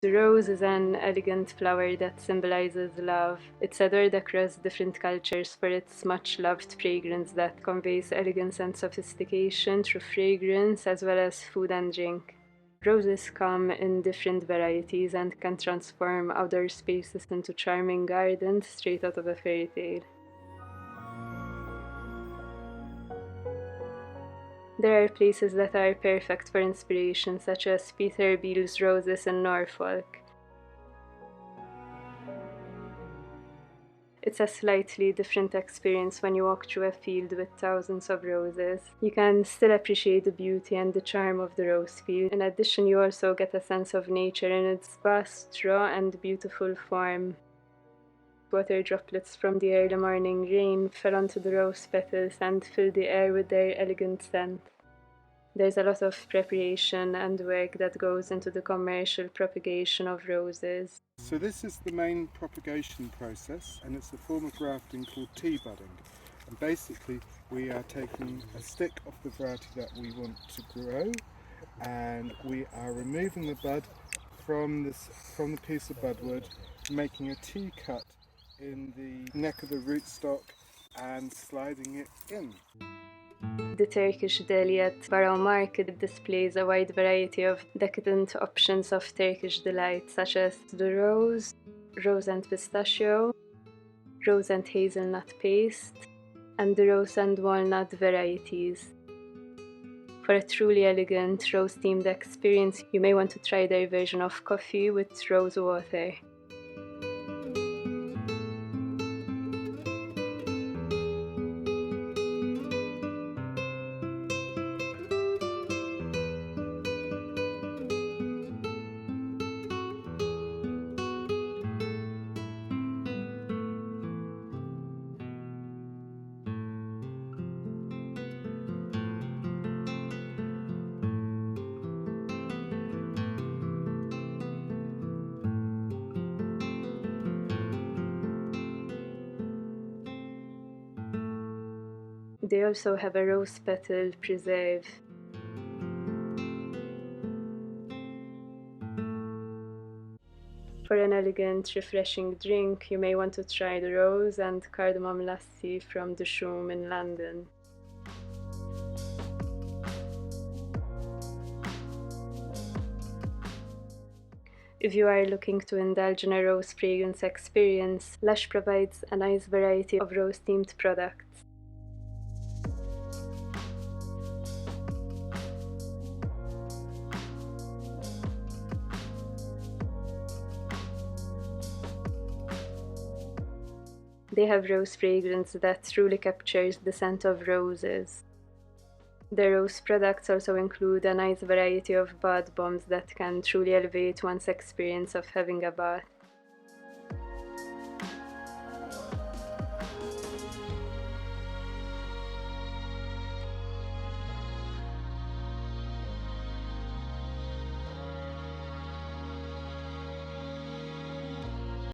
The rose is an elegant flower that symbolizes love. It's adored across different cultures for its much-loved fragrance that conveys elegance and sophistication through fragrance as well as food and drink. Roses come in different varieties and can transform outdoor spaces into charming gardens straight out of a fairy tale. There are places that are perfect for inspiration, such as Beales Roses in Norfolk. It's a slightly different experience when you walk through a field with thousands of roses. You can still appreciate the beauty and the charm of the rose field. In addition, you also get a sense of nature in its vast, raw and beautiful form. Water droplets from the early morning rain fell onto the rose petals and filled the air with their elegant scent. There's a lot of preparation and work that goes into the commercial propagation of roses. So this is the main propagation process, and it's a form of grafting called tea budding. And basically we are taking a stick of the variety that we want to grow, and we are removing the bud from the piece of budwood, making a tea cut in the neck of the rootstock and sliding it in. The Turkish Deli at Borough Market displays a wide variety of decadent options of Turkish delight, such as the rose and pistachio, rose and hazelnut paste, and the rose and walnut varieties. For a truly elegant rose-themed experience, you may want to try their version of coffee with rose water. They also have a rose petal preserve. For an elegant, refreshing drink, you may want to try the rose and cardamom lassi from Dishoom in London. If you are looking to indulge in a rose fragrance experience, LUSH provides a nice variety of rose-themed products. They have rose fragrance that truly captures the scent of roses. The rose products also include a nice variety of bath bombs that can truly elevate one's experience of having a bath.